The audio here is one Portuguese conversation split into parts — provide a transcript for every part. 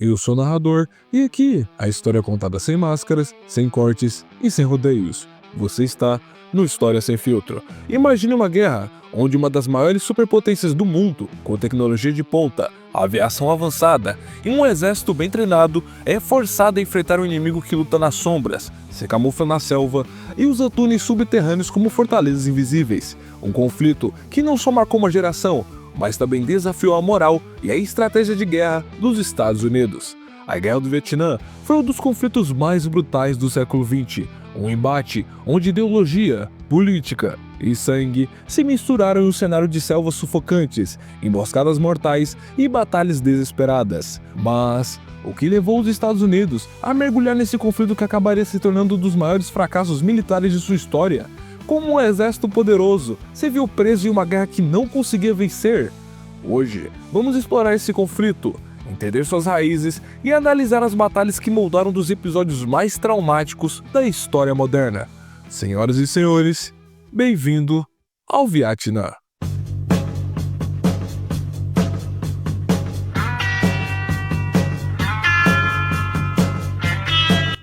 Eu sou o narrador e aqui a história é contada sem máscaras, sem cortes e sem rodeios. Você está no História Sem Filtro. Imagine uma guerra onde uma das maiores superpotências do mundo, com tecnologia de ponta, aviação avançada e um exército bem treinado, é forçado a enfrentar um inimigo que luta nas sombras, se camufla na selva e usa túneis subterrâneos como fortalezas invisíveis. Um conflito que não só marcou uma geração, mas também desafiou a moral e a estratégia de guerra dos Estados Unidos. A Guerra do Vietnã foi um dos conflitos mais brutais do século XX, um embate onde ideologia, política e sangue se misturaram em um cenário de selvas sufocantes, emboscadas mortais e batalhas desesperadas. Mas o que levou os Estados Unidos a mergulhar nesse conflito que acabaria se tornando um dos maiores fracassos militares de sua história? Como um exército poderoso se viu preso em uma guerra que não conseguia vencer? Hoje, vamos explorar esse conflito, entender suas raízes e analisar as batalhas que moldaram um dos episódios mais traumáticos da história moderna. Senhoras e senhores, bem-vindo ao Vietnã.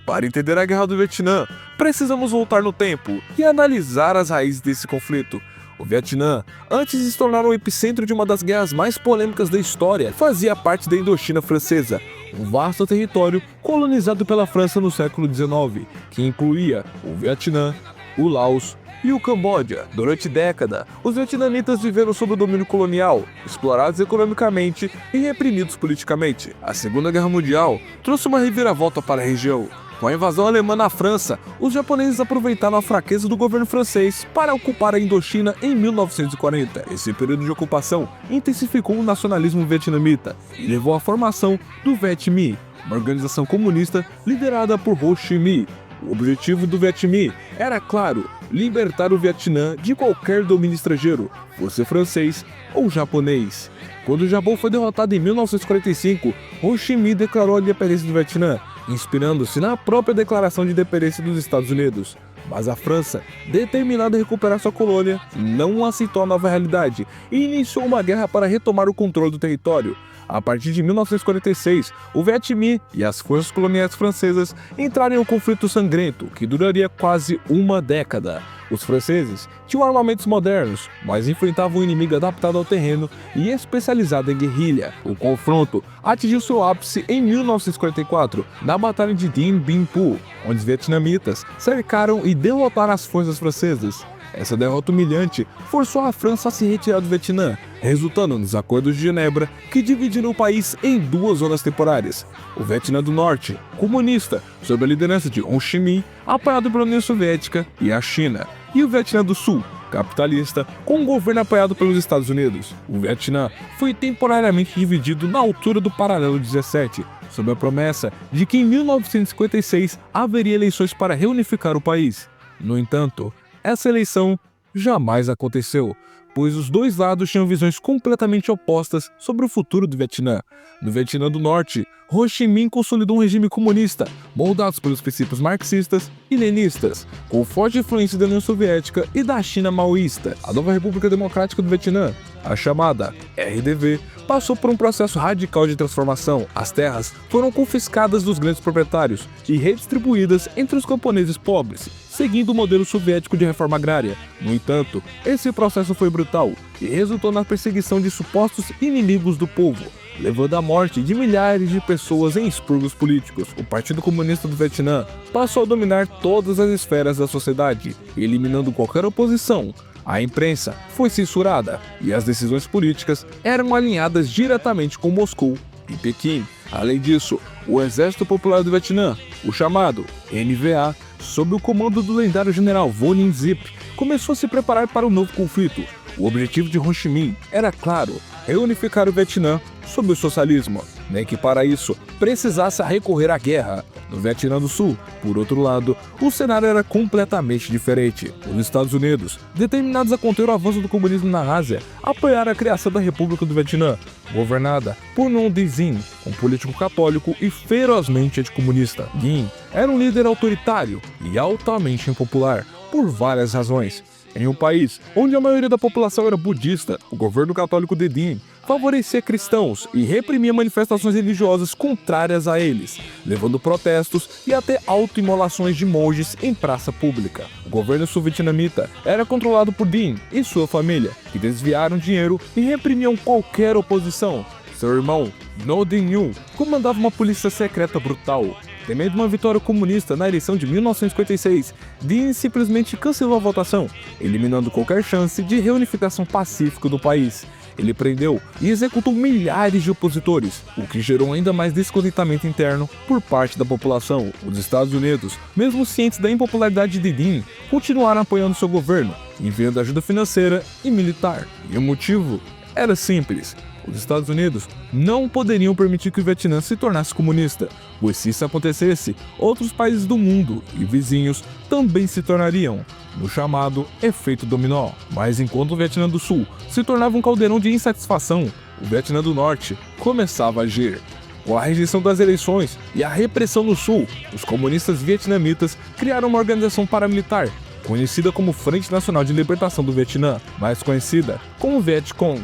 Para entender a Guerra do Vietnã, precisamos voltar no tempo e analisar as raízes desse conflito. O Vietnã, antes de se tornar o epicentro de uma das guerras mais polêmicas da história, fazia parte da Indochina francesa, um vasto território colonizado pela França no século XIX, que incluía o Vietnã, o Laos e o Camboja. Durante décadas, os vietnamitas viveram sob o domínio colonial, explorados economicamente e reprimidos politicamente. A Segunda Guerra Mundial trouxe uma reviravolta para a região. Com a invasão alemã na França, os japoneses aproveitaram a fraqueza do governo francês para ocupar a Indochina em 1940. Esse período de ocupação intensificou o nacionalismo vietnamita e levou à formação do Viet Minh, uma organização comunista liderada por Ho Chi Minh. O objetivo do Viet Minh era, claro, libertar o Vietnã de qualquer domínio estrangeiro, fosse francês ou japonês. Quando o Japão foi derrotado em 1945, Ho Chi Minh declarou a independência do Vietnã, inspirando-se na própria declaração de independência dos Estados Unidos. Mas a França, determinada a recuperar sua colônia, não aceitou a nova realidade e iniciou uma guerra para retomar o controle do território. A partir de 1946, o Viet Minh e as forças coloniais francesas entraram em um conflito sangrento que duraria quase uma década. Os franceses tinham armamentos modernos, mas enfrentavam um inimigo adaptado ao terreno e especializado em guerrilha. O confronto atingiu seu ápice em 1944, na Batalha de Dien Bien Phu, onde os vietnamitas cercaram e derrotaram as forças francesas. Essa derrota humilhante forçou a França a se retirar do Vietnã, resultando nos Acordos de Genebra, que dividiram o país em duas zonas temporárias. O Vietnã do Norte, comunista, sob a liderança de Ho Chi Minh, apoiado pela União Soviética e a China, e o Vietnã do Sul, capitalista, com um governo apoiado pelos Estados Unidos. O Vietnã foi temporariamente dividido na altura do paralelo 17, sob a promessa de que em 1956 haveria eleições para reunificar o país. No entanto, essa eleição jamais aconteceu, pois os dois lados tinham visões completamente opostas sobre o futuro do Vietnã. No Vietnã do Norte, Ho Chi Minh consolidou um regime comunista, moldado pelos princípios marxistas e lenistas, com forte influência da União Soviética e da China maoísta. A nova República Democrática do Vietnã, a chamada RDV, passou por um processo radical de transformação. As terras foram confiscadas dos grandes proprietários e redistribuídas entre os camponeses pobres, seguindo o modelo soviético de reforma agrária. No entanto, esse processo foi brutal e resultou na perseguição de supostos inimigos do povo, levando à morte de milhares de pessoas em expurgos políticos. O Partido Comunista do Vietnã passou a dominar todas as esferas da sociedade, eliminando qualquer oposição. A imprensa foi censurada e as decisões políticas eram alinhadas diretamente com Moscou e Pequim. Além disso, o Exército Popular do Vietnã, o chamado NVA, sob o comando do lendário general Vo Ninh Zip, começou a se preparar para um novo conflito. O objetivo de Ho Chi Minh era, claro, reunificar o Vietnã sob o socialismo, nem que para isso precisasse recorrer à guerra. No Vietnã do Sul, por outro lado, o cenário era completamente diferente. Os Estados Unidos, determinados a conter o avanço do comunismo na Ásia, apoiaram a criação da República do Vietnã, governada por Nguyen Duy Dinh, um político católico e ferozmente anticomunista. Dinh era um líder autoritário e altamente impopular, por várias razões, Em um país onde a maioria da população era budista, o governo católico de Dinh favorecia cristãos e reprimia manifestações religiosas contrárias a eles, levando protestos e até autoimolações de monges em praça pública. O governo sul-vietnamita era controlado por Dinh e sua família, que desviaram dinheiro e reprimiam qualquer oposição. Seu irmão, Ngo Dinh Nhu, comandava uma polícia secreta brutal. Temendo uma vitória comunista na eleição de 1956, Dinh simplesmente cancelou a votação, eliminando qualquer chance de reunificação pacífica do país. Ele prendeu e executou milhares de opositores, o que gerou ainda mais descontentamento interno por parte da população. Os Estados Unidos, mesmo cientes da impopularidade de Dinh, continuaram apoiando seu governo, enviando ajuda financeira e militar. E o motivo era simples: os Estados Unidos não poderiam permitir que o Vietnã se tornasse comunista, pois se isso acontecesse, outros países do mundo e vizinhos também se tornariam, no chamado efeito dominó. Mas enquanto o Vietnã do Sul se tornava um caldeirão de insatisfação, o Vietnã do Norte começava a agir. Com a rejeição das eleições e a repressão no Sul, os comunistas vietnamitas criaram uma organização paramilitar, conhecida como Frente Nacional de Libertação do Vietnã, mais conhecida como Vietcong.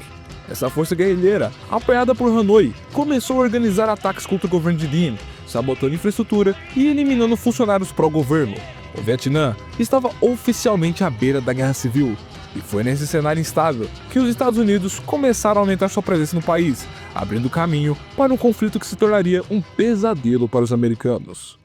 Essa força guerrilheira, apoiada por Hanoi, começou a organizar ataques contra o governo de Dinh, sabotando infraestrutura e eliminando funcionários pró-governo. O Vietnã estava oficialmente à beira da guerra civil, e foi nesse cenário instável que os Estados Unidos começaram a aumentar sua presença no país, abrindo caminho para um conflito que se tornaria um pesadelo para os americanos.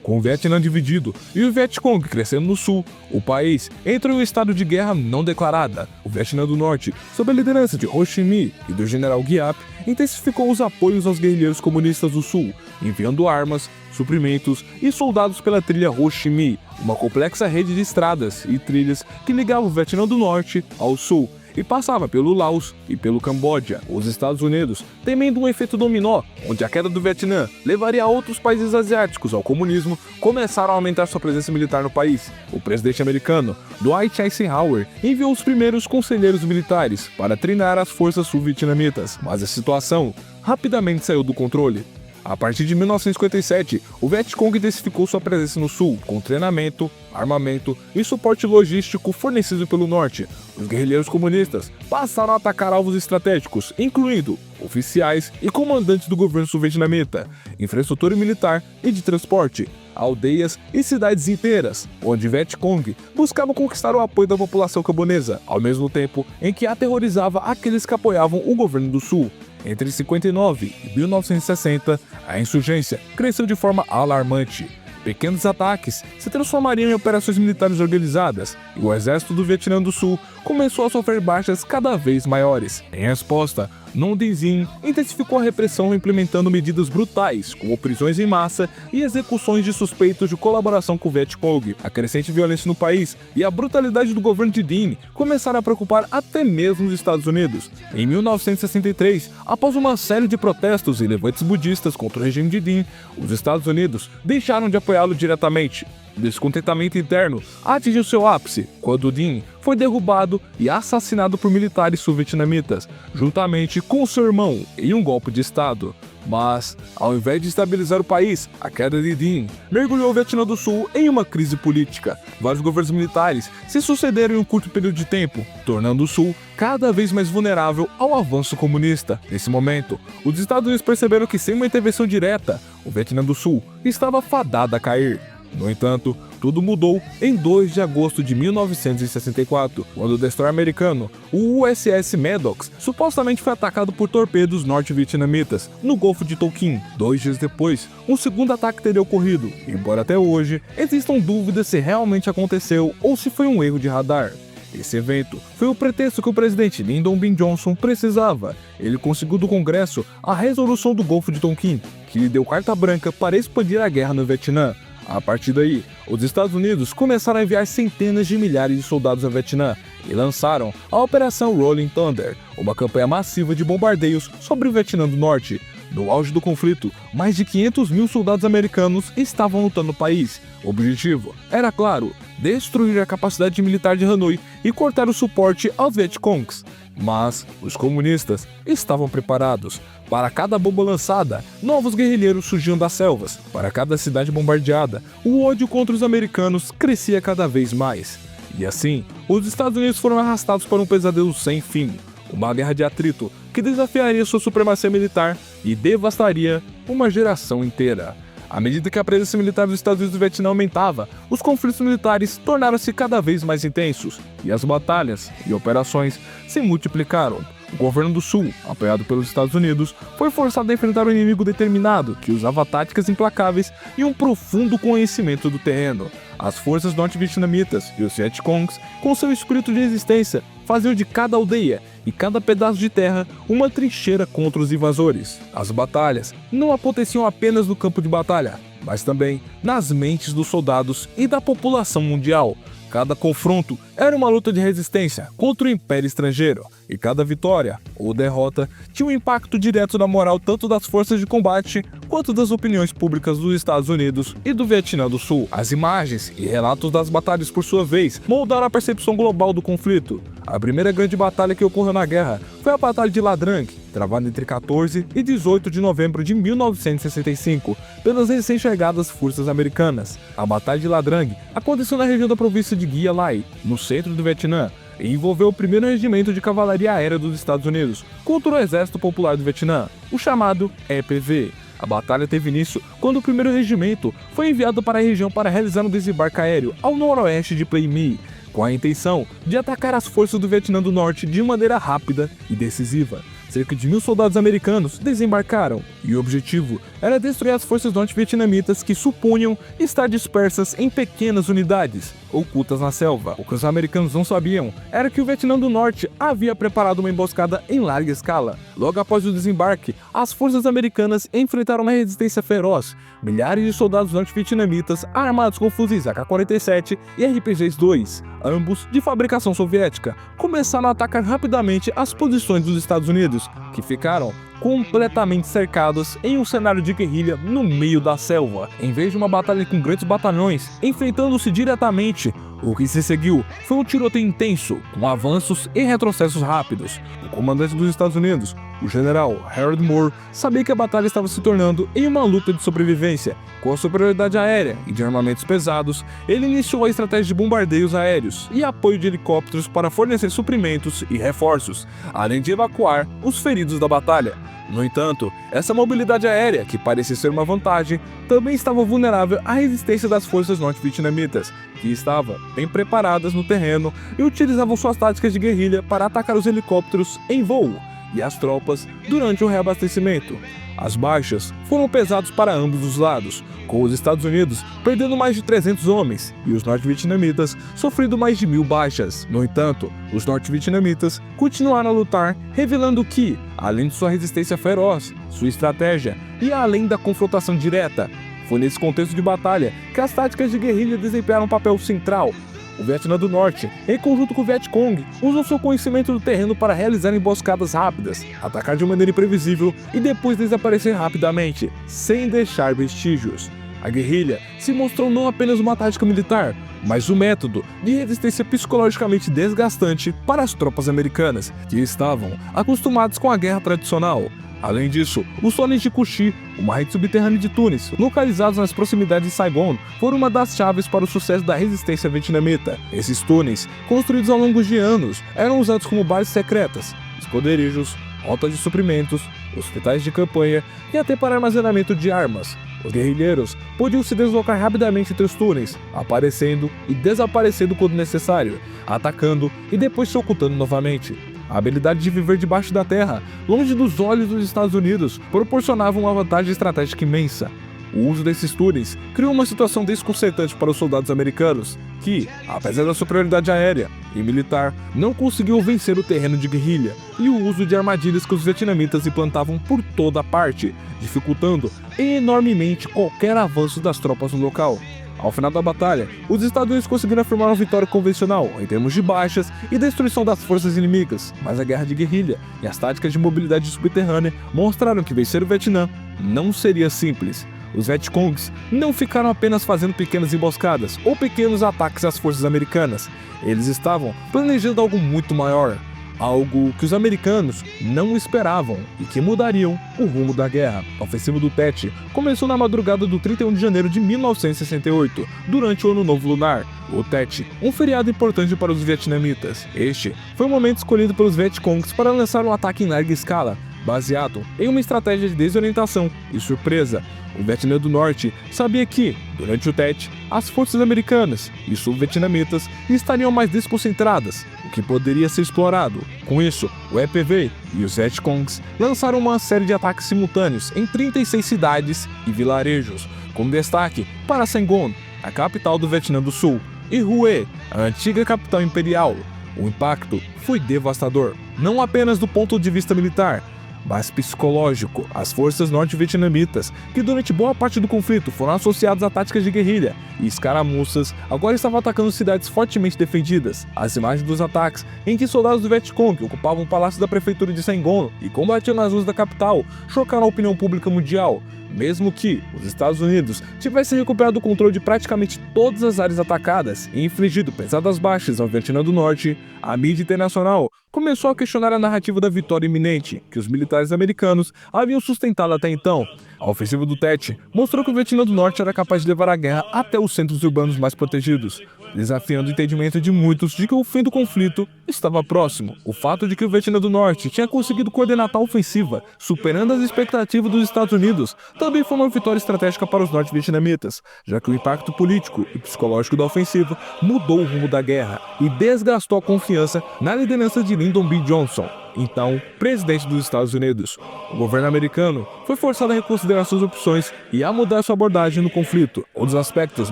Com o Vietnã dividido e o Vietcong crescendo no sul, o país entrou em um estado de guerra não declarada. O Vietnã do Norte, sob a liderança de Ho Chi Minh e do general Giap, intensificou os apoios aos guerrilheiros comunistas do sul, enviando armas, suprimentos e soldados pela trilha Ho Chi Minh, uma complexa rede de estradas e trilhas que ligava o Vietnã do Norte ao sul e passava pelo Laos e pelo Camboja. Os Estados Unidos, temendo um efeito dominó, onde a queda do Vietnã levaria outros países asiáticos ao comunismo, começaram a aumentar sua presença militar no país. O presidente americano, Dwight Eisenhower, enviou os primeiros conselheiros militares para treinar as forças sul-vietnamitas, mas a situação rapidamente saiu do controle. A partir de 1957, o Vietcong intensificou sua presença no sul, com treinamento, armamento e suporte logístico fornecido pelo norte. Os guerrilheiros comunistas passaram a atacar alvos estratégicos, incluindo oficiais e comandantes do governo sul-vietnamita, infraestrutura militar e de transporte, aldeias e cidades inteiras, onde Vietcong buscava conquistar o apoio da população camponesa, ao mesmo tempo em que aterrorizava aqueles que apoiavam o governo do sul. Entre 59 e 1960, a insurgência cresceu de forma alarmante. Pequenos ataques se transformariam em operações militares organizadas, e o exército do Vietnã do Sul começou a sofrer baixas cada vez maiores. Em resposta, Ngo Dinh Diem intensificou a repressão implementando medidas brutais, como prisões em massa e execuções de suspeitos de colaboração com o Vietcong. A crescente violência no país e a brutalidade do governo de Dinh começaram a preocupar até mesmo os Estados Unidos. Em 1963, após uma série de protestos e levantes budistas contra o regime de Dinh, os Estados Unidos deixaram de apoiá-lo diretamente. O descontentamento interno atingiu seu ápice quando Dinh foi derrubado e assassinado por militares sul-vietnamitas, juntamente com seu irmão, em um golpe de estado. Mas, ao invés de estabilizar o país, a queda de Dinh mergulhou o Vietnã do Sul em uma crise política. Vários governos militares se sucederam em um curto período de tempo, tornando o Sul cada vez mais vulnerável ao avanço comunista. Nesse momento, os Estados Unidos perceberam que sem uma intervenção direta, o Vietnã do Sul estava fadado a cair. No entanto, tudo mudou em 2 de agosto de 1964, quando o destroyer americano, o USS Maddox, supostamente foi atacado por torpedos norte-vietnamitas no Golfo de Tonkin. 2 dias depois, um segundo ataque teria ocorrido, embora até hoje existam dúvidas se realmente aconteceu ou se foi um erro de radar. Esse evento foi o pretexto que o presidente Lyndon B. Johnson precisava. Ele conseguiu do Congresso a resolução do Golfo de Tonkin, que lhe deu carta branca para expandir a guerra no Vietnã. A partir daí, os Estados Unidos começaram a enviar centenas de milhares de soldados ao Vietnã e lançaram a Operação Rolling Thunder, uma campanha massiva de bombardeios sobre o Vietnã do Norte. No auge do conflito, mais de 500 mil soldados americanos estavam lutando no país. O objetivo era claro: destruir a capacidade militar de Hanoi e cortar o suporte aos Vietcongs. Mas os comunistas estavam preparados. Para cada bomba lançada, novos guerrilheiros surgiam das selvas. Para cada cidade bombardeada, o ódio contra os americanos crescia cada vez mais. E assim, os Estados Unidos foram arrastados para um pesadelo sem fim. Uma guerra de atrito que desafiaria sua supremacia militar e devastaria uma geração inteira. À medida que a presença militar dos Estados Unidos no Vietnã aumentava, os conflitos militares tornaram-se cada vez mais intensos e as batalhas e operações se multiplicaram. O governo do Sul, apoiado pelos Estados Unidos, foi forçado a enfrentar um inimigo determinado que usava táticas implacáveis e um profundo conhecimento do terreno. As forças norte-vietnamitas e os Vietcongs, com seu espírito de resistência, faziam de cada aldeia e cada pedaço de terra uma trincheira contra os invasores. As batalhas não aconteciam apenas no campo de batalha, mas também nas mentes dos soldados e da população mundial. Cada confronto era uma luta de resistência contra o Império Estrangeiro, e cada vitória ou derrota tinha um impacto direto na moral tanto das forças de combate quanto das opiniões públicas dos Estados Unidos e do Vietnã do Sul. As imagens e relatos das batalhas, por sua vez, moldaram a percepção global do conflito. A primeira grande batalha que ocorreu na guerra foi a Batalha de La Drang, travada entre 14 e 18 de novembro de 1965 pelas recém-chegadas forças americanas. A Batalha de La Drang aconteceu na região da província de Gia Lai, no centro do Vietnã, e envolveu o primeiro regimento de cavalaria aérea dos Estados Unidos contra o Exército Popular do Vietnã, o chamado EPV. A batalha teve início quando o primeiro regimento foi enviado para a região para realizar um desembarque aéreo ao noroeste de Plei My, com a intenção de atacar as forças do Vietnã do Norte de maneira rápida e decisiva. Cerca de 1.000 soldados americanos desembarcaram, e o objetivo era destruir as forças norte-vietnamitas que supunham estar dispersas em pequenas unidades, ocultas na selva. O que os americanos não sabiam era que o Vietnã do Norte havia preparado uma emboscada em larga escala. Logo após o desembarque, as forças americanas enfrentaram uma resistência feroz. Milhares de soldados norte-vietnamitas armados com fuzis AK-47 e RPG-2, ambos de fabricação soviética, começaram a atacar rapidamente as posições dos Estados Unidos, que ficaram completamente cercados em um cenário de guerrilha no meio da selva. Em vez de uma batalha com grandes batalhões enfrentando-se diretamente, o que se seguiu foi um tiroteio intenso, com avanços e retrocessos rápidos. O comandante dos Estados Unidos, o general Harold Moore, sabia que a batalha estava se tornando em uma luta de sobrevivência. Com a superioridade aérea e de armamentos pesados, ele iniciou a estratégia de bombardeios aéreos e apoio de helicópteros para fornecer suprimentos e reforços, além de evacuar os feridos da batalha. No entanto, essa mobilidade aérea, que parecia ser uma vantagem, também estava vulnerável à resistência das forças norte-vietnamitas, que estavam bem preparadas no terreno e utilizavam suas táticas de guerrilha para atacar os helicópteros em voo e as tropas durante o reabastecimento. As baixas foram pesadas para ambos os lados, com os Estados Unidos perdendo mais de 300 homens e os norte-vietnamitas sofrendo mais de 1.000 baixas. No entanto, os norte-vietnamitas continuaram a lutar, revelando que, além de sua resistência feroz, sua estratégia e além da confrontação direta, foi nesse contexto de batalha que as táticas de guerrilha desempenharam um papel central. O Vietnã do Norte, em conjunto com o Vietcong, usam seu conhecimento do terreno para realizar emboscadas rápidas, atacar de maneira imprevisível e depois desaparecer rapidamente, sem deixar vestígios. A guerrilha se mostrou não apenas uma tática militar, mas um método de resistência psicologicamente desgastante para as tropas americanas, que estavam acostumadas com a guerra tradicional. Além disso, os túneis de Cauchy, uma rede subterrânea de túneis, localizados nas proximidades de Saigon, foram uma das chaves para o sucesso da resistência vietnamita. Esses túneis, construídos ao longo de anos, eram usados como bases secretas, esconderijos, rotas de suprimentos, hospitais de campanha e até para armazenamento de armas. Os guerrilheiros podiam se deslocar rapidamente entre os túneis, aparecendo e desaparecendo quando necessário, atacando e depois se ocultando novamente. A habilidade de viver debaixo da terra, longe dos olhos dos Estados Unidos, proporcionava uma vantagem estratégica imensa. O uso desses túneis criou uma situação desconcertante para os soldados americanos, que, apesar da superioridade aérea e militar, não conseguiam vencer o terreno de guerrilha e o uso de armadilhas que os vietnamitas implantavam por toda parte, dificultando enormemente qualquer avanço das tropas no local. Ao final da batalha, os Estados Unidos conseguiram afirmar uma vitória convencional em termos de baixas e destruição das forças inimigas, mas a guerra de guerrilha e as táticas de mobilidade subterrânea mostraram que vencer o Vietnã não seria simples. os Vietcongs não ficaram apenas fazendo pequenas emboscadas ou pequenos ataques às forças americanas. Eles estavam planejando algo muito maior, algo que os americanos não esperavam e que mudariam o rumo da guerra. A ofensiva do Tet começou na madrugada do 31 de janeiro de 1968, durante o Ano Novo Lunar. O Tet, um feriado importante para os vietnamitas. Este foi o momento escolhido pelos Vietcongs para lançar um ataque em larga escala, baseado em uma estratégia de desorientação e surpresa. O Vietnã do Norte sabia que, durante o Tet, as forças americanas e sul-vietnamitas estariam mais desconcentradas, o que poderia ser explorado. Com isso, o EPV e os Vietcongs lançaram uma série de ataques simultâneos em 36 cidades e vilarejos, com destaque para Saigon, a capital do Vietnã do Sul, e Hue, a antiga capital imperial. O impacto foi devastador, não apenas do ponto de vista militar, mas psicológico. As forças norte-vietnamitas, que durante boa parte do conflito foram associadas a táticas de guerrilha e escaramuças, agora estavam atacando cidades fortemente defendidas. As imagens dos ataques, em que soldados do Vietcong ocupavam o palácio da prefeitura de Saigon e combatiam nas ruas da capital, chocaram a opinião pública mundial. Mesmo que os Estados Unidos tivessem recuperado o controle de praticamente todas as áreas atacadas e infligido pesadas baixas ao Vietnã do Norte, a mídia internacional começou a questionar a narrativa da vitória iminente que os militares americanos haviam sustentado até então. A ofensiva do Tet mostrou que o Vietnã do Norte era capaz de levar a guerra até os centros urbanos mais protegidos, desafiando o entendimento de muitos de que o fim do conflito estava próximo. O fato de que o Vietnã do Norte tinha conseguido coordenar tal ofensiva, superando as expectativas dos Estados Unidos, também foi uma vitória estratégica para os norte-vietnamitas, já que o impacto político e psicológico da ofensiva mudou o rumo da guerra e desgastou a confiança na liderança de Lyndon B. Johnson, então presidente dos Estados Unidos. O governo americano foi forçado a reconsiderar suas opções e a mudar sua abordagem no conflito. Um dos aspectos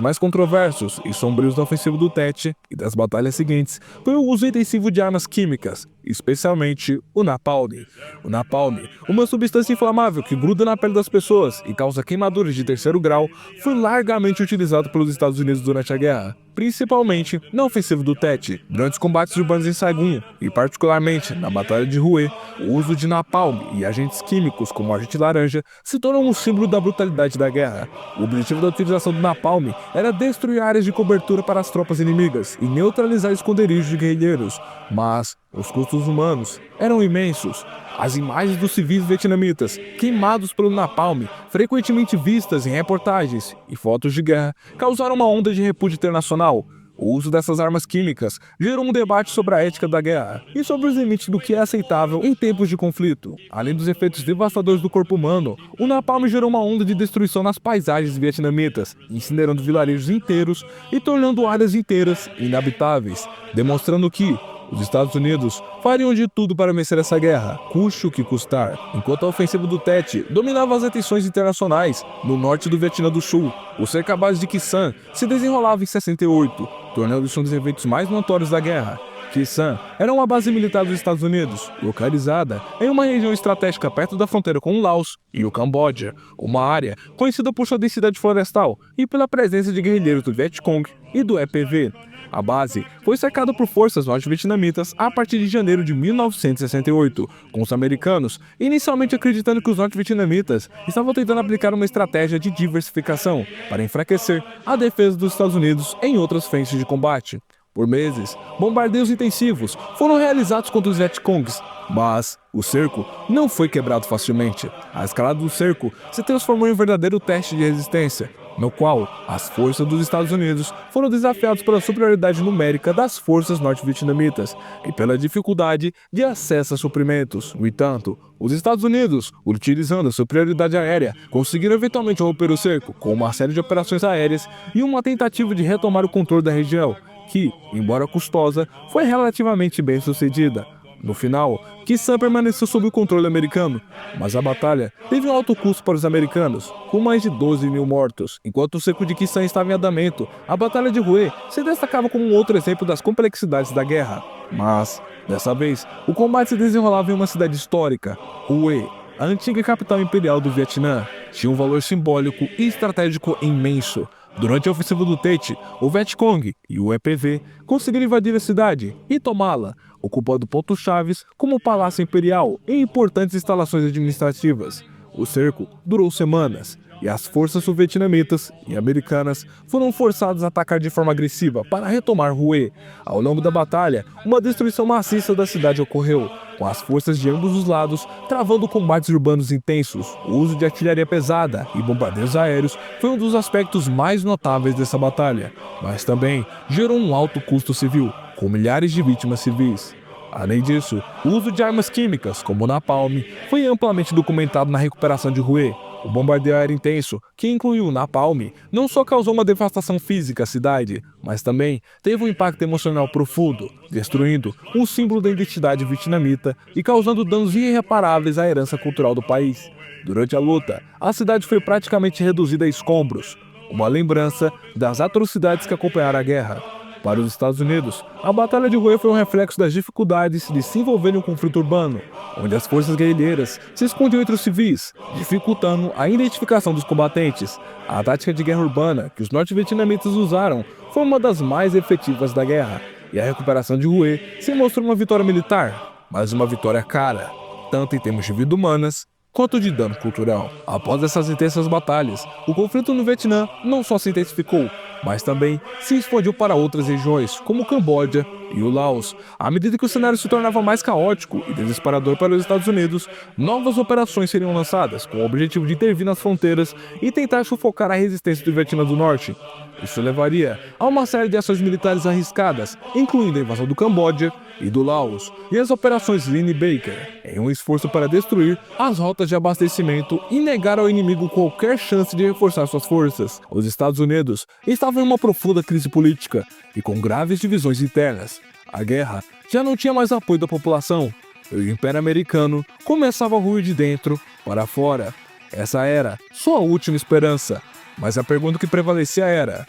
mais controversos e sombrios da ofensiva do Tet e das batalhas seguintes foi o uso intensivo de armas químicas, especialmente o napalm. O napalm, uma substância inflamável que gruda na pele das pessoas e causa queimaduras de terceiro grau, foi largamente utilizado pelos Estados Unidos durante a guerra, principalmente na ofensiva do Tet. Durante os combates urbanos em Saigon, e particularmente na Batalha de Hue, o uso de napalm e agentes químicos como agente laranja se tornou um símbolo da brutalidade da guerra. O objetivo da utilização do napalm era destruir áreas de cobertura para as tropas inimigas e neutralizar esconderijos de guerrilheiros, mas os custos humanos eram imensos. As imagens dos civis vietnamitas queimados pelo napalm, frequentemente vistas em reportagens e fotos de guerra, causaram uma onda de repúdio internacional. O uso dessas armas químicas gerou um debate sobre a ética da guerra e sobre os limites do que é aceitável em tempos de conflito. Além dos efeitos devastadores do corpo humano, o napalm gerou uma onda de destruição nas paisagens vietnamitas, incinerando vilarejos inteiros e tornando áreas inteiras inabitáveis, demonstrando que os Estados Unidos fariam de tudo para vencer essa guerra, custe o que custar. Enquanto a ofensiva do Tet dominava as atenções internacionais no norte do Vietnã do Sul, o cerco à base de Khe Sanh se desenrolava em 68, tornando-se um dos eventos mais notórios da guerra. Khe Sanh era uma base militar dos Estados Unidos, localizada em uma região estratégica perto da fronteira com o Laos e o Camboja, uma área conhecida por sua densidade florestal e pela presença de guerrilheiros do Vietcong e do EPV. A base foi cercada por forças norte-vietnamitas a partir de janeiro de 1968, com os americanos inicialmente acreditando que os norte-vietnamitas estavam tentando aplicar uma estratégia de diversificação para enfraquecer a defesa dos Estados Unidos em outras frentes de combate. Por meses, bombardeios intensivos foram realizados contra os Vietcongs, mas o cerco não foi quebrado facilmente. A escalada do cerco se transformou em um verdadeiro teste de resistência, no qual as forças dos Estados Unidos foram desafiadas pela superioridade numérica das forças norte-vietnamitas e pela dificuldade de acesso a suprimentos. No entanto, os Estados Unidos, utilizando a superioridade aérea, conseguiram eventualmente romper o cerco com uma série de operações aéreas e uma tentativa de retomar o controle da região, que, embora custosa, foi relativamente bem sucedida. No final, Khe Sanh permaneceu sob o controle americano, mas a batalha teve um alto custo para os americanos, com mais de 12 mil mortos. Enquanto o cerco de Khe Sanh estava em andamento, a Batalha de Hue se destacava como um outro exemplo das complexidades da guerra. Mas, dessa vez, o combate se desenrolava em uma cidade histórica, Hue. A antiga capital imperial do Vietnã tinha um valor simbólico e estratégico imenso. Durante a ofensiva do Tet, o Vietcong e o EPV conseguiram invadir a cidade e tomá-la, ocupando pontos-chaves como o Palácio Imperial e importantes instalações administrativas. O cerco durou semanas, e as forças sul-vietnamitas e americanas foram forçadas a atacar de forma agressiva para retomar Hue. Ao longo da batalha, uma destruição maciça da cidade ocorreu, com as forças de ambos os lados travando combates urbanos intensos. O uso de artilharia pesada e bombardeios aéreos foi um dos aspectos mais notáveis dessa batalha, mas também gerou um alto custo civil, com milhares de vítimas civis. Além disso, o uso de armas químicas, como o napalm, foi amplamente documentado na recuperação de Hue. O bombardeio aéreo intenso, que incluiu o napalm, não só causou uma devastação física à cidade, mas também teve um impacto emocional profundo, destruindo um símbolo da identidade vietnamita e causando danos irreparáveis à herança cultural do país. Durante a luta, a cidade foi praticamente reduzida a escombros, uma lembrança das atrocidades que acompanharam a guerra. Para os Estados Unidos, a Batalha de Hue foi um reflexo das dificuldades de se envolver em um conflito urbano, onde as forças guerrilheiras se escondiam entre os civis, dificultando a identificação dos combatentes. A tática de guerra urbana que os norte-vietnamitas usaram foi uma das mais efetivas da guerra, e a recuperação de Hue se mostrou uma vitória militar, mas uma vitória cara, tanto em termos de vidas humanas quanto de dano cultural. Após essas intensas batalhas, o conflito no Vietnã não só se intensificou, mas também se expandiu para outras regiões, como o Camboja e o Laos. À medida que o cenário se tornava mais caótico e desesperador para os Estados Unidos, novas operações seriam lançadas com o objetivo de intervir nas fronteiras e tentar sufocar a resistência do Vietnã do Norte. Isso levaria a uma série de ações militares arriscadas, incluindo a invasão do Camboja e do Laos, e as operações Lean Baker, em um esforço para destruir as rotas de abastecimento e negar ao inimigo qualquer chance de reforçar suas forças. Os Estados Unidos estavam em uma profunda crise política e com graves divisões internas. A guerra já não tinha mais apoio da população, e o Império Americano começava a ruir de dentro para fora. Essa era sua última esperança, mas a pergunta que prevalecia era: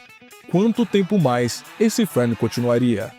quanto tempo mais esse inferno continuaria?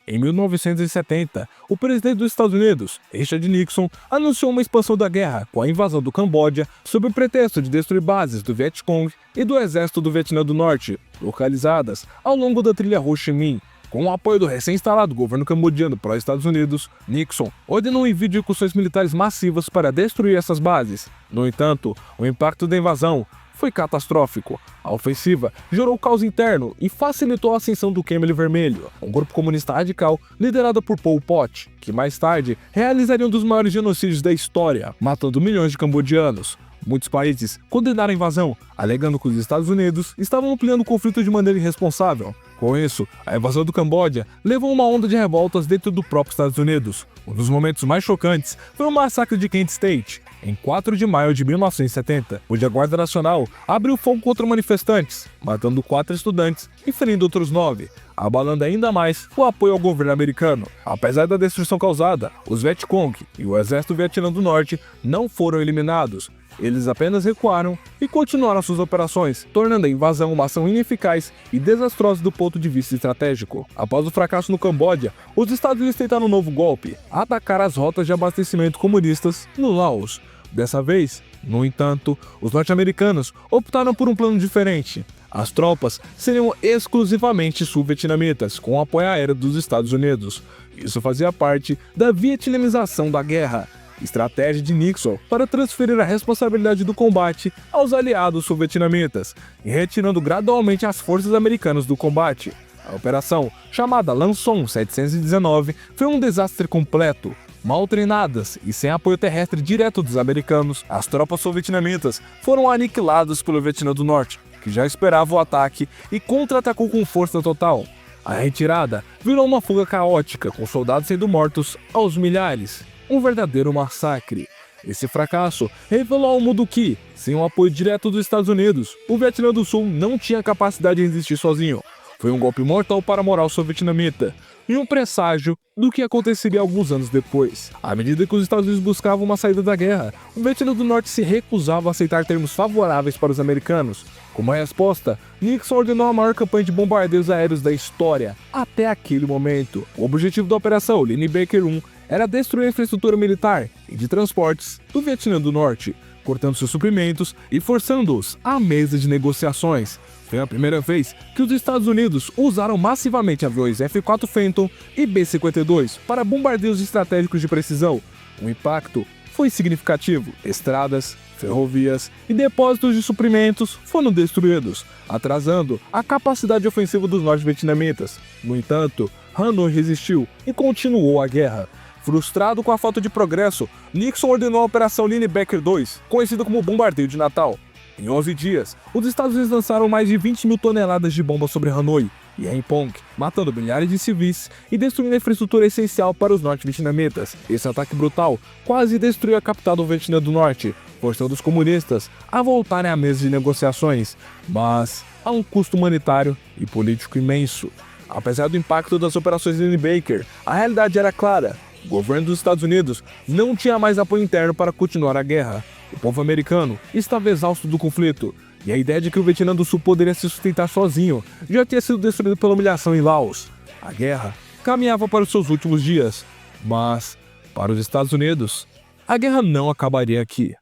Em 1970, o presidente dos Estados Unidos, Richard Nixon, anunciou uma expansão da guerra com a invasão do Camboja sob o pretexto de destruir bases do Vietcong e do exército do Vietnã do Norte, localizadas ao longo da trilha Ho Chi Minh. Com o apoio do recém-instalado governo cambodiano para os Estados Unidos, Nixon ordenou o envio de incursões militares massivas para destruir essas bases. No entanto, o impacto da invasão foi catastrófico. A ofensiva gerou caos interno e facilitou a ascensão do Khmer Vermelho, um grupo comunista radical liderado por Pol Pot, que mais tarde realizaria um dos maiores genocídios da história, matando milhões de cambodianos. Muitos países condenaram a invasão, alegando que os Estados Unidos estavam ampliando o conflito de maneira irresponsável. Com isso, a invasão do Camboja levou a uma onda de revoltas dentro do próprio Estados Unidos. Um dos momentos mais chocantes foi o massacre de Kent State, em 4 de maio de 1970, onde a Guarda Nacional abriu fogo contra manifestantes, matando 4 estudantes e ferindo outros 9, abalando ainda mais o apoio ao governo americano. Apesar da destruição causada, os Vietcong e o exército Vietnã do Norte não foram eliminados. Eles apenas recuaram e continuaram suas operações, tornando a invasão uma ação ineficaz e desastrosa do ponto de vista estratégico. Após o fracasso no Camboja, os Estados Unidos tentaram um novo golpe: atacar as rotas de abastecimento comunistas no Laos. Dessa vez, no entanto, os norte-americanos optaram por um plano diferente. As tropas seriam exclusivamente sul-vietnamitas, com apoio aéreo dos Estados Unidos. Isso fazia parte da vietnamização da guerra, estratégia de Nixon para transferir a responsabilidade do combate aos aliados sul-vietnamitas, e retirando gradualmente as forças americanas do combate. A operação, chamada Lanson 719, foi um desastre completo. Mal treinadas e sem apoio terrestre direto dos americanos, as tropas sul-vietnamitas foram aniquiladas pelo Vietnã do Norte, que já esperava o ataque e contra-atacou com força total. A retirada virou uma fuga caótica, com soldados sendo mortos aos milhares. Um verdadeiro massacre. Esse fracasso revelou ao mundo que, sem o apoio direto dos Estados Unidos, o Vietnã do Sul não tinha capacidade de resistir sozinho. Foi um golpe mortal para a moral sul-vietnamita e um presságio do que aconteceria alguns anos depois. À medida que os Estados Unidos buscavam uma saída da guerra, o Vietnã do Norte se recusava a aceitar termos favoráveis para os americanos. Como resposta, Nixon ordenou a maior campanha de bombardeios aéreos da história até aquele momento. O objetivo da operação Lean Baker 1 era destruir a infraestrutura militar e de transportes do Vietnã do Norte, cortando seus suprimentos e forçando-os à mesa de negociações. Foi a primeira vez que os Estados Unidos usaram massivamente aviões F-4 Phantom e B-52 para bombardeios estratégicos de precisão. O impacto foi significativo. Estradas, ferrovias e depósitos de suprimentos foram destruídos, atrasando a capacidade ofensiva dos norte-vietnamitas. No entanto, Hanoi resistiu e continuou a guerra. Frustrado com a falta de progresso, Nixon ordenou a Operação Linebacker II, conhecida como Bombardeio de Natal. Em 11 dias, os Estados Unidos lançaram mais de 20 mil toneladas de bombas sobre Hanoi e Haiphong, matando milhares de civis e destruindo a infraestrutura essencial para os norte-vietnamitas. Esse ataque brutal quase destruiu a capital do Vietnã do Norte, forçando os comunistas a voltarem à mesa de negociações, mas a um custo humanitário e político imenso. Apesar do impacto das operações Linebacker, a realidade era clara. O governo dos Estados Unidos não tinha mais apoio interno para continuar a guerra. O povo americano estava exausto do conflito, e a ideia de que o Vietnã do Sul poderia se sustentar sozinho já tinha sido destruído pela humilhação em Laos. A guerra caminhava para os seus últimos dias, mas, para os Estados Unidos, a guerra não acabaria aqui.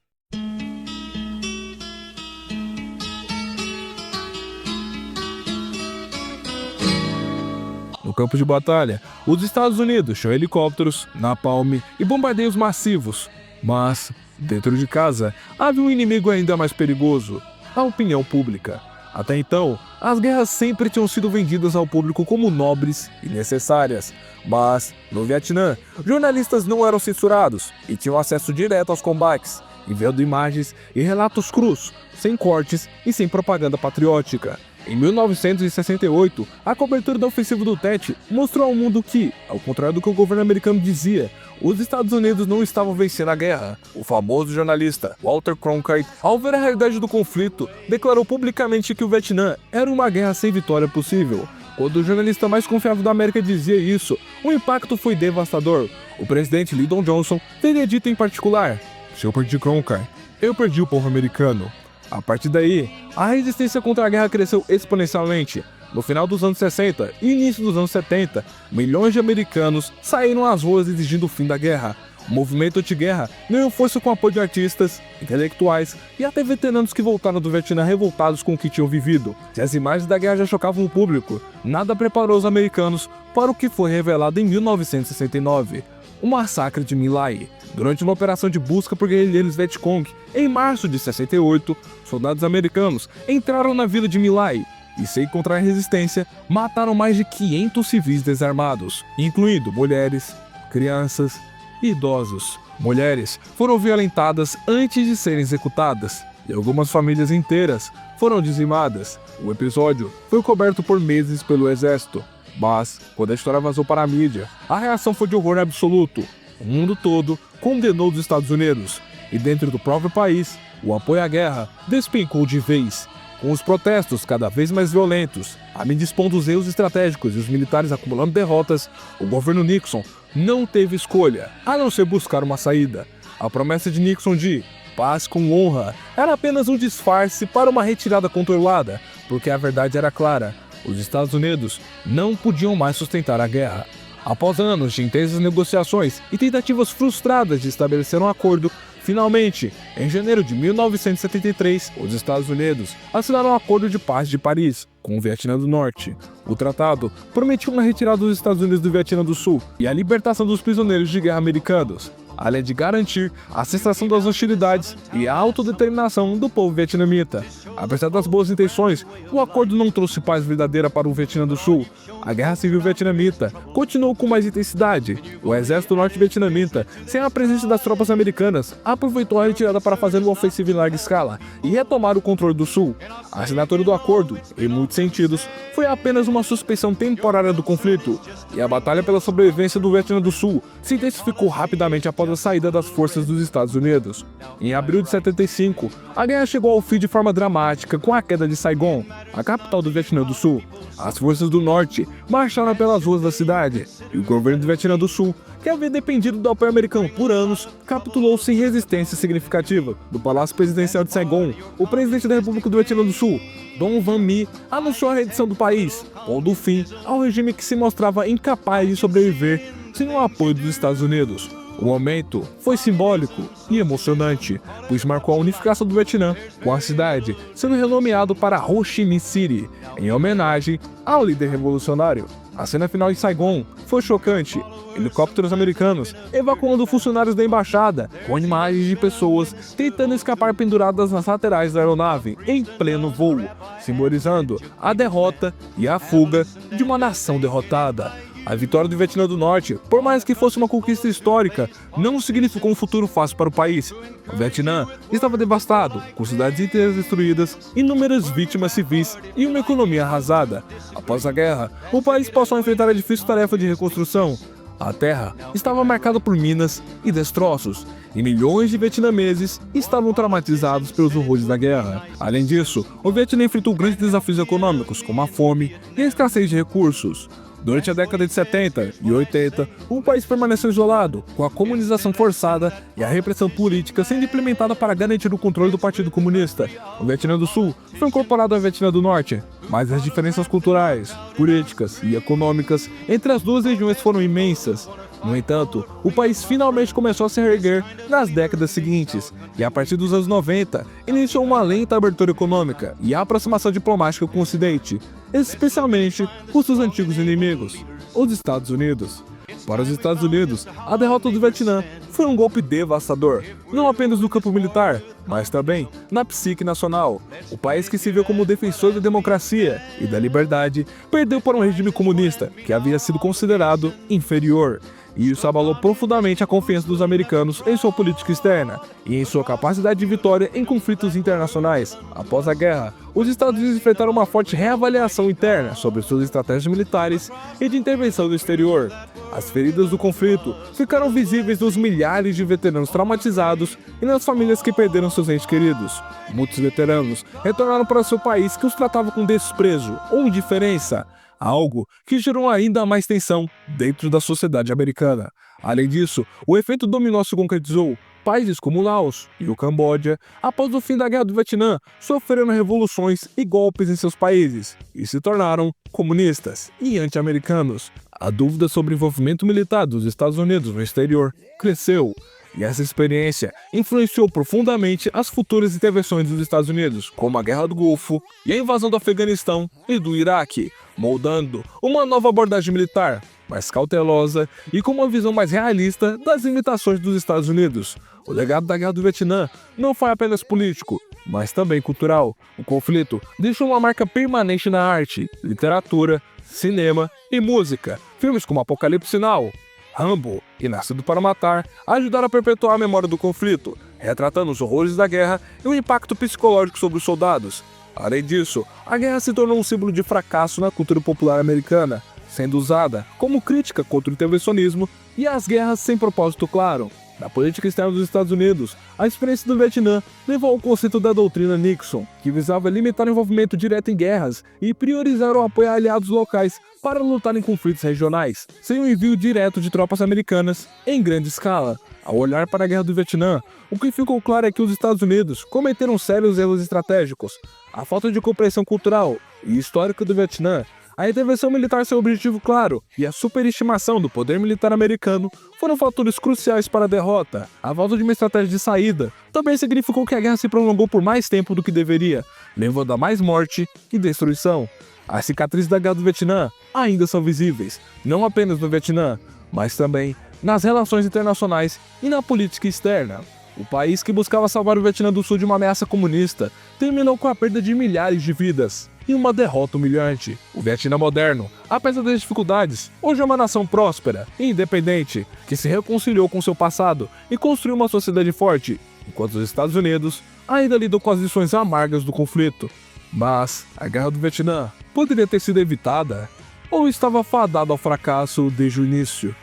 No campo de batalha, os Estados Unidos tinham helicópteros, napalm e bombardeios massivos, mas, dentro de casa, havia um inimigo ainda mais perigoso: a opinião pública. Até então, as guerras sempre tinham sido vendidas ao público como nobres e necessárias, mas, no Vietnã, jornalistas não eram censurados e tinham acesso direto aos combates, enviando imagens e relatos crus, sem cortes e sem propaganda patriótica. Em 1968, a cobertura da ofensiva do Tet mostrou ao mundo que, ao contrário do que o governo americano dizia, os Estados Unidos não estavam vencendo a guerra. O famoso jornalista Walter Cronkite, ao ver a realidade do conflito, declarou publicamente que o Vietnã era uma guerra sem vitória possível. Quando o jornalista mais confiável da América dizia isso, o impacto foi devastador. O presidente Lyndon Johnson teria dito em particular: "Se eu perdi Cronkite, eu perdi o povo americano." A partir daí, a resistência contra a guerra cresceu exponencialmente. No final dos anos 60 e início dos anos 70, milhões de americanos saíram às ruas exigindo o fim da guerra. O movimento anti-guerra ganhou força com o apoio de artistas, intelectuais e até veteranos que voltaram do Vietnã revoltados com o que tinham vivido. Se as imagens da guerra já chocavam o público, nada preparou os americanos para o que foi revelado em 1969. O massacre de My Lai. Durante uma operação de busca por guerrilheiros Vietcong, em março de 68, soldados americanos entraram na vila de My Lai e, sem encontrar resistência, mataram mais de 500 civis desarmados, incluindo mulheres, crianças e idosos. Mulheres foram violentadas antes de serem executadas e algumas famílias inteiras foram dizimadas. O episódio foi coberto por meses pelo exército, mas, quando a história vazou para a mídia, a reação foi de horror absoluto. O mundo todo condenou os Estados Unidos, e dentro do próprio país, o apoio à guerra despencou de vez. Com os protestos cada vez mais violentos, a mídia expondo os erros estratégicos e os militares acumulando derrotas, o governo Nixon não teve escolha, a não ser buscar uma saída. A promessa de Nixon de paz com honra era apenas um disfarce para uma retirada controlada, porque a verdade era clara: os Estados Unidos não podiam mais sustentar a guerra. Após anos de intensas negociações e tentativas frustradas de estabelecer um acordo, finalmente, em janeiro de 1973, os Estados Unidos assinaram o Acordo de Paz de Paris com o Vietnã do Norte. O tratado prometia uma retirada dos Estados Unidos do Vietnã do Sul e a libertação dos prisioneiros de guerra americanos, além de garantir a cessação das hostilidades e a autodeterminação do povo vietnamita. Apesar das boas intenções, o acordo não trouxe paz verdadeira para o Vietnã do Sul. A guerra civil vietnamita continuou com mais intensidade. O exército norte-vietnamita, sem a presença das tropas americanas, aproveitou a retirada para fazer uma ofensiva em larga escala e retomar o controle do Sul. A assinatura do acordo, em muitos sentidos, foi apenas uma suspensão temporária do conflito, e a batalha pela sobrevivência do Vietnã do Sul se intensificou rapidamente após a saída das forças dos Estados Unidos. Em abril de 75, a guerra chegou ao fim de forma dramática com a queda de Saigon, a capital do Vietnã do Sul. As forças do norte marcharam pelas ruas da cidade, e o governo do Vietnã do Sul, que havia dependido do apoio americano por anos, capitulou sem resistência significativa. Do Palácio Presidencial de Saigon, o presidente da República do Vietnã do Sul, Dom Van My, anunciou a rendição do país, pondo fim ao regime que se mostrava incapaz de sobreviver sem o apoio dos Estados Unidos. O momento foi simbólico e emocionante, pois marcou a unificação do Vietnã, com a cidade sendo renomeado para Ho Chi Minh City, em homenagem ao líder revolucionário. A cena final em Saigon foi chocante. Helicópteros americanos evacuando funcionários da embaixada, com imagens de pessoas tentando escapar penduradas nas laterais da aeronave em pleno voo, simbolizando a derrota e a fuga de uma nação derrotada. A vitória do Vietnã do Norte, por mais que fosse uma conquista histórica, não significou um futuro fácil para o país. O Vietnã estava devastado, com cidades inteiras destruídas, inúmeras vítimas civis e uma economia arrasada. Após a guerra, o país passou a enfrentar a difícil tarefa de reconstrução. A terra estava marcada por minas e destroços, e milhões de vietnameses estavam traumatizados pelos horrores da guerra. Além disso, o Vietnã enfrentou grandes desafios econômicos, como a fome e a escassez de recursos. Durante a década de 70 e 80, o país permaneceu isolado, com a comunização forçada e a repressão política sendo implementada para garantir o controle do Partido Comunista. O Vietnã do Sul foi incorporado ao Vietnã do Norte, mas as diferenças culturais, políticas e econômicas entre as duas regiões foram imensas. No entanto, o país finalmente começou a se reerguer nas décadas seguintes, e a partir dos anos 90, iniciou uma lenta abertura econômica e a aproximação diplomática com o Ocidente, especialmente com seus antigos inimigos, os Estados Unidos. Para os Estados Unidos, a derrota do Vietnã foi um golpe devastador, não apenas no campo militar, mas também na psique nacional. O país que se viu como defensor da democracia e da liberdade perdeu para um regime comunista que havia sido considerado inferior. E isso abalou profundamente a confiança dos americanos em sua política externa e em sua capacidade de vitória em conflitos internacionais. Após a guerra, os Estados Unidos enfrentaram uma forte reavaliação interna sobre suas estratégias militares e de intervenção no exterior. As feridas do conflito ficaram visíveis nos milhares de veteranos traumatizados e nas famílias que perderam seus entes queridos. Muitos veteranos retornaram para seu país que os tratava com desprezo ou indiferença, algo que gerou ainda mais tensão dentro da sociedade americana. Além disso, o efeito dominó se concretizou. Países como Laos e o Camboja, após o fim da Guerra do Vietnã, sofreram revoluções e golpes em seus países e se tornaram comunistas e anti-americanos. A dúvida sobre o envolvimento militar dos Estados Unidos no exterior cresceu, e essa experiência influenciou profundamente as futuras intervenções dos Estados Unidos, como a Guerra do Golfo e a invasão do Afeganistão e do Iraque, moldando uma nova abordagem militar, mais cautelosa e com uma visão mais realista das limitações dos Estados Unidos. O legado da Guerra do Vietnã não foi apenas político, mas também cultural. O conflito deixou uma marca permanente na arte, literatura, cinema e música. Filmes como Apocalipse Now, Rambo e Nascido para Matar ajudaram a perpetuar a memória do conflito, retratando os horrores da guerra e o impacto psicológico sobre os soldados. Além disso, a guerra se tornou um símbolo de fracasso na cultura popular americana, sendo usada como crítica contra o intervencionismo e as guerras sem propósito claro. Na política externa dos Estados Unidos, a experiência do Vietnã levou ao conceito da doutrina Nixon, que visava limitar o envolvimento direto em guerras e priorizar o apoio a aliados locais para lutar em conflitos regionais, sem o envio direto de tropas americanas em grande escala. Ao olhar para a Guerra do Vietnã, o que ficou claro é que os Estados Unidos cometeram sérios erros estratégicos. A falta de compreensão cultural e histórica do Vietnã, a intervenção militar sem objetivo claro e a superestimação do poder militar americano foram fatores cruciais para a derrota. A falta de uma estratégia de saída também significou que a guerra se prolongou por mais tempo do que deveria, levando a mais morte e destruição. As cicatrizes da Guerra do Vietnã ainda são visíveis, não apenas no Vietnã, mas também nas relações internacionais e na política externa. O país que buscava salvar o Vietnã do Sul de uma ameaça comunista terminou com a perda de milhares de vidas e uma derrota humilhante. O Vietnã moderno, apesar das dificuldades, hoje é uma nação próspera e independente que se reconciliou com seu passado e construiu uma sociedade forte, enquanto os Estados Unidos ainda lidam com as lições amargas do conflito. Mas a Guerra do Vietnã poderia ter sido evitada ou estava fadada ao fracasso desde o início?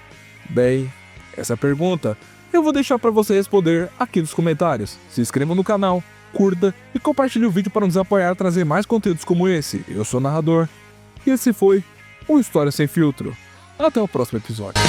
Bem, essa pergunta eu vou deixar para você responder aqui nos comentários. Se inscreva no canal, curta e compartilhe o vídeo para nos apoiar a trazer mais conteúdos como esse. Eu sou o narrador e esse foi o História Sem Filtro. Até o próximo episódio.